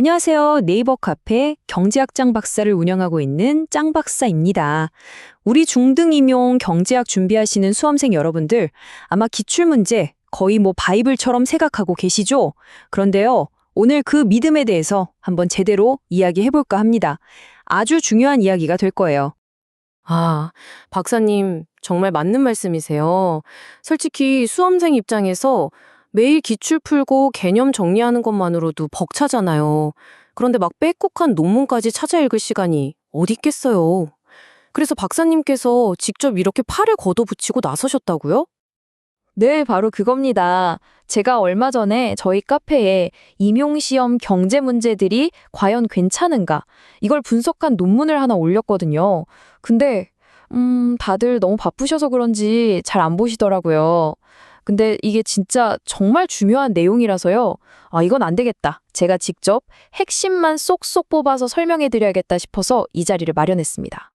안녕하세요. 네이버 카페 경제학 짱 박사를 운영하고 있는 짱 박사입니다. 우리 중등 임용 경제학 준비하시는 수험생 여러분들 아마 기출문제 거의 바이블처럼 생각하고 계시죠? 그런데요, 오늘 그 믿음에 대해서 한번 제대로 이야기해볼까 합니다. 아주 중요한 이야기가 될 거예요. 아, 박사님, 정말 맞는 말씀이세요. 솔직히 수험생 입장에서 매일 기출 풀고 개념 정리하는 것만으로도 벅차잖아요. 그런데 막 빽빽한 논문까지 찾아 읽을 시간이 어디 있겠어요. 그래서 박사님께서 직접 이렇게 팔을 걷어붙이고 나서셨다고요? 네, 바로 그겁니다. 제가 얼마 전에 저희 카페에 임용시험 경제 문제들이 과연 괜찮은가? 이걸 분석한 논문을 하나 올렸거든요. 근데, 다들 너무 바쁘셔서 그런지 잘 안 보시더라고요. 근데 이게 진짜 정말 중요한 내용이라서요. 아, 이건 안 되겠다. 제가 직접 핵심만 쏙쏙 뽑아서 설명해 드려야겠다 싶어서 이 자리를 마련했습니다.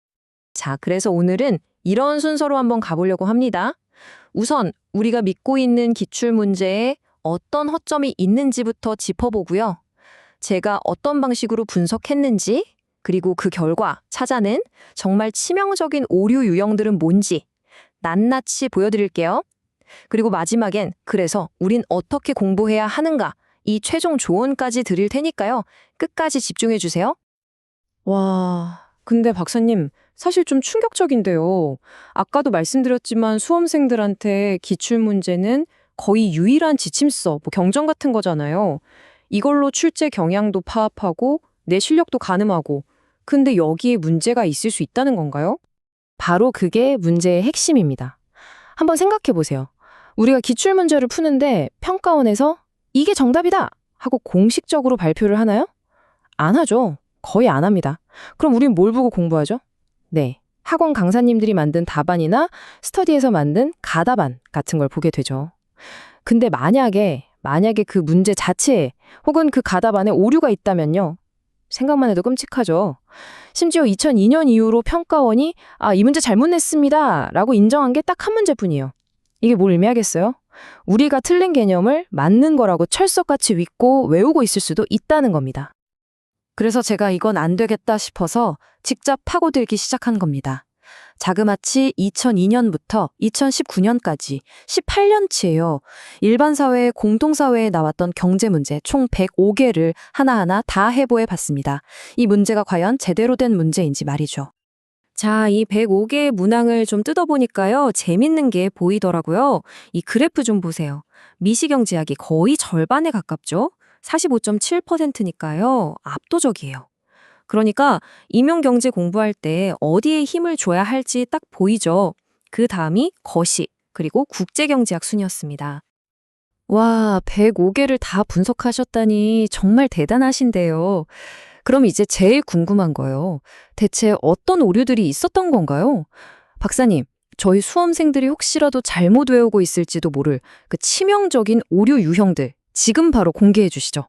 자, 그래서 오늘은 이런 순서로 한번 가보려고 합니다. 우선 우리가 믿고 있는 기출문제에 어떤 허점이 있는지부터 짚어보고요. 제가 어떤 방식으로 분석했는지, 그리고 그 결과 찾아낸 정말 치명적인 오류 유형들은 뭔지 낱낱이 보여드릴게요. 그리고 마지막엔 그래서 우린 어떻게 공부해야 하는가, 이 최종 조언까지 드릴 테니까요. 끝까지 집중해주세요. 와, 근데 박사님, 사실 좀 충격적인데요. 아까도 말씀드렸지만 수험생들한테 기출문제는 거의 유일한 지침서, 경전 같은 거잖아요. 이걸로 출제 경향도 파악하고 내 실력도 가늠하고. 근데 여기에 문제가 있을 수 있다는 건가요? 바로 그게 문제의 핵심입니다. 한번 생각해 보세요. 우리가 기출문제를 푸는데 평가원에서 이게 정답이다 하고 공식적으로 발표를 하나요? 안 하죠. 거의 안 합니다. 그럼 우린 뭘 보고 공부하죠? 네, 학원 강사님들이 만든 답안이나 스터디에서 만든 가답안 같은 걸 보게 되죠. 근데 만약에 그 문제 자체에 혹은 그 가답안에 오류가 있다면요. 생각만 해도 끔찍하죠. 심지어 2002년 이후로 평가원이 이 문제 잘못 냈습니다 라고 인정한 게 딱 한 문제뿐이에요. 이게 뭘 의미하겠어요? 우리가 틀린 개념을 맞는 거라고 철석같이 믿고 외우고 있을 수도 있다는 겁니다. 그래서 제가 이건 안 되겠다 싶어서 직접 파고들기 시작한 겁니다. 자그마치 2002년부터 2019년까지 18년치예요. 일반 사회, 공동사회에 나왔던 경제 문제 총 105개를 하나하나 다 해보해 봤습니다. 이 문제가 과연 제대로 된 문제인지 말이죠. 자, 이 105개의 문항을 좀 뜯어보니까요. 재밌는 게 보이더라고요. 이 그래프 좀 보세요. 미시경제학이 거의 절반에 가깝죠? 45.7%니까요. 압도적이에요. 그러니까 임용경제 공부할 때 어디에 힘을 줘야 할지 딱 보이죠. 그 다음이 거시, 그리고 국제경제학 순이었습니다. 와, 105개를 다 분석하셨다니 정말 대단하신데요. 그럼 이제 제일 궁금한 거예요. 대체 어떤 오류들이 있었던 건가요? 박사님, 저희 수험생들이 혹시라도 잘못 외우고 있을지도 모를 그 치명적인 오류 유형들 지금 바로 공개해 주시죠.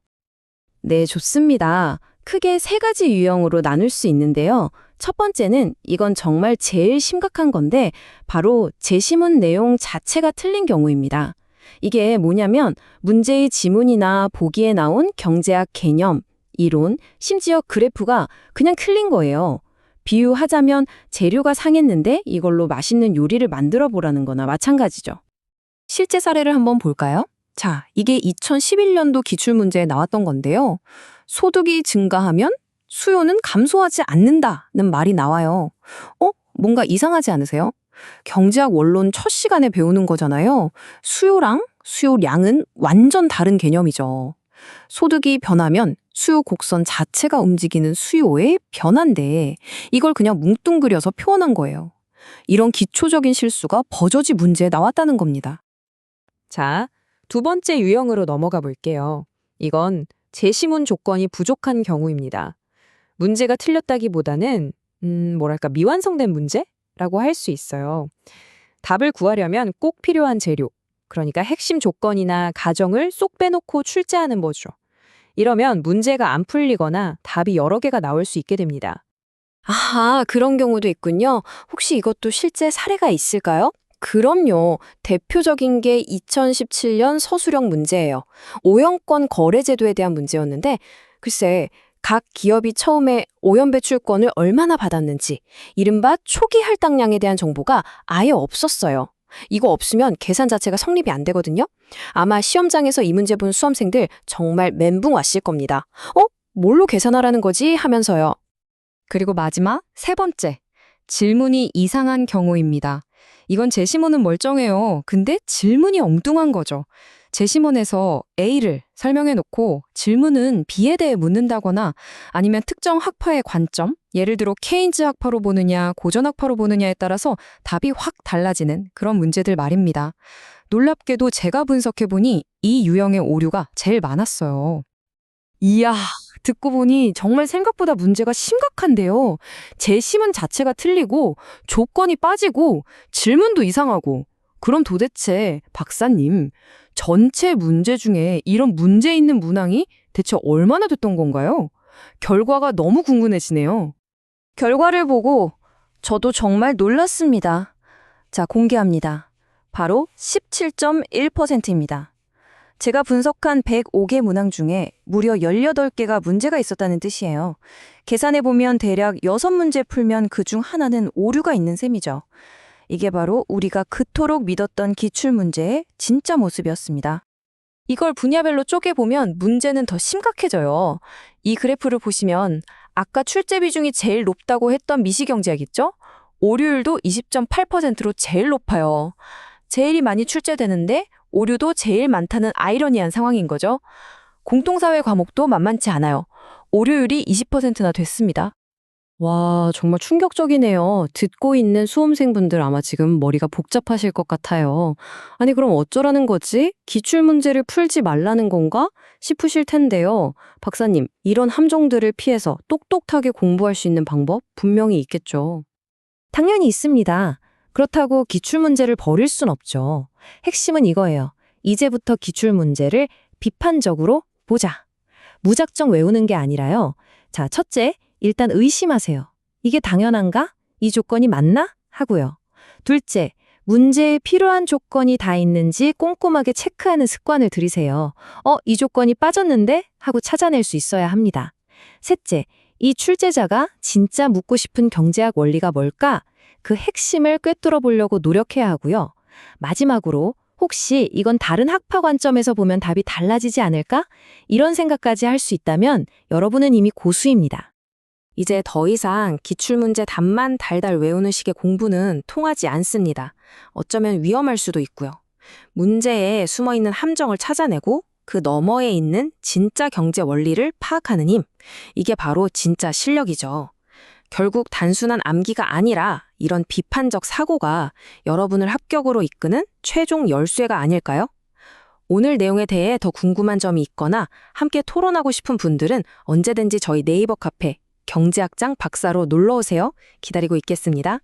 네, 좋습니다. 크게 세 가지 유형으로 나눌 수 있는데요. 첫 번째는 이건 정말 제일 심각한 건데 바로 제시문 내용 자체가 틀린 경우입니다. 이게 뭐냐면 문제의 지문이나 보기에 나온 경제학 개념, 이론, 심지어 그래프가 그냥 틀린 거예요. 비유하자면 재료가 상했는데 이걸로 맛있는 요리를 만들어 보라는 거나 마찬가지죠. 실제 사례를 한번 볼까요? 자, 이게 2011년도 기출문제에 나왔던 건데요. 소득이 증가하면 수요는 감소하지 않는다는 말이 나와요. 뭔가 이상하지 않으세요? 경제학 원론 첫 시간에 배우는 거잖아요. 수요랑 수요량은 완전 다른 개념이죠. 소득이 변하면 수요 곡선 자체가 움직이는 수요의 변화인데 이걸 그냥 뭉뚱그려서 표현한 거예요. 이런 기초적인 실수가 버저지 문제에 나왔다는 겁니다. 자, 두 번째 유형으로 넘어가 볼게요. 이건 제시문 조건이 부족한 경우입니다. 문제가 틀렸다기보다는 미완성된 문제라고 할 수 있어요. 답을 구하려면 꼭 필요한 재료, 그러니까 핵심 조건이나 가정을 쏙 빼놓고 출제하는 거죠. 이러면 문제가 안 풀리거나 답이 여러 개가 나올 수 있게 됩니다. 아하, 그런 경우도 있군요. 혹시 이것도 실제 사례가 있을까요? 그럼요. 대표적인 게 2017년 서술형 문제예요. 오형권 거래제도에 대한 문제였는데 글쎄, 각 기업이 처음에 오염 배출권을 얼마나 받았는지, 이른바 초기 할당량에 대한 정보가 아예 없었어요. 이거 없으면 계산 자체가 성립이 안 되거든요. 아마 시험장에서 이 문제 본 수험생들 정말 멘붕 왔을 겁니다. 뭘로 계산하라는 거지? 하면서요. 그리고 마지막 세 번째, 질문이 이상한 경우입니다. 이건 제시문은 멀쩡해요. 근데 질문이 엉뚱한 거죠. 제시문에서 A를 설명해 놓고 질문은 B에 대해 묻는다거나 아니면 특정 학파의 관점, 예를 들어 케인즈 학파로 보느냐, 고전 학파로 보느냐에 따라서 답이 확 달라지는 그런 문제들 말입니다. 놀랍게도 제가 분석해보니 이 유형의 오류가 제일 많았어요. 이야, 듣고 보니 정말 생각보다 문제가 심각한데요. 제시문 자체가 틀리고 조건이 빠지고 질문도 이상하고. 그럼 도대체 박사님, 전체 문제 중에 이런 문제 있는 문항이 대체 얼마나 됐던 건가요? 결과가 너무 궁금해지네요. 결과를 보고 저도 정말 놀랐습니다. 자, 공개합니다. 바로 17.1%입니다. 제가 분석한 105개 문항 중에 무려 18개가 문제가 있었다는 뜻이에요. 계산해보면 대략 6문제 풀면 그중 하나는 오류가 있는 셈이죠. 이게 바로 우리가 그토록 믿었던 기출문제의 진짜 모습이었습니다. 이걸 분야별로 쪼개보면 문제는 더 심각해져요. 이 그래프를 보시면 아까 출제 비중이 제일 높다고 했던 미시경제학 있죠? 오류율도 20.8%로 제일 높아요. 제일이 많이 출제되는데 오류도 제일 많다는 아이러니한 상황인 거죠. 공통사회 과목도 만만치 않아요. 오류율이 20%나 됐습니다. 와, 정말 충격적이네요. 듣고 있는 수험생분들 아마 지금 머리가 복잡하실 것 같아요. 아니, 그럼 어쩌라는 거지? 기출문제를 풀지 말라는 건가? 싶으실 텐데요. 박사님, 이런 함정들을 피해서 똑똑하게 공부할 수 있는 방법 분명히 있겠죠. 당연히 있습니다. 그렇다고 기출문제를 버릴 순 없죠. 핵심은 이거예요. 이제부터 기출문제를 비판적으로 보자. 무작정 외우는 게 아니라요. 자, 첫째, 일단 의심하세요. 이게 당연한가? 이 조건이 맞나? 하고요. 둘째, 문제에 필요한 조건이 다 있는지 꼼꼼하게 체크하는 습관을 들이세요. 이 조건이 빠졌는데? 하고 찾아낼 수 있어야 합니다. 셋째, 이 출제자가 진짜 묻고 싶은 경제학 원리가 뭘까? 그 핵심을 꿰뚫어 보려고 노력해야 하고요. 마지막으로 혹시 이건 다른 학파 관점에서 보면 답이 달라지지 않을까? 이런 생각까지 할 수 있다면 여러분은 이미 고수입니다. 이제 더 이상 기출문제 답만 달달 외우는 식의 공부는 통하지 않습니다. 어쩌면 위험할 수도 있고요. 문제에 숨어있는 함정을 찾아내고 그 너머에 있는 진짜 경제 원리를 파악하는 힘. 이게 바로 진짜 실력이죠. 결국 단순한 암기가 아니라 이런 비판적 사고가 여러분을 합격으로 이끄는 최종 열쇠가 아닐까요? 오늘 내용에 대해 더 궁금한 점이 있거나 함께 토론하고 싶은 분들은 언제든지 저희 네이버 카페 경제학장 박사로 놀러오세요. 기다리고 있겠습니다.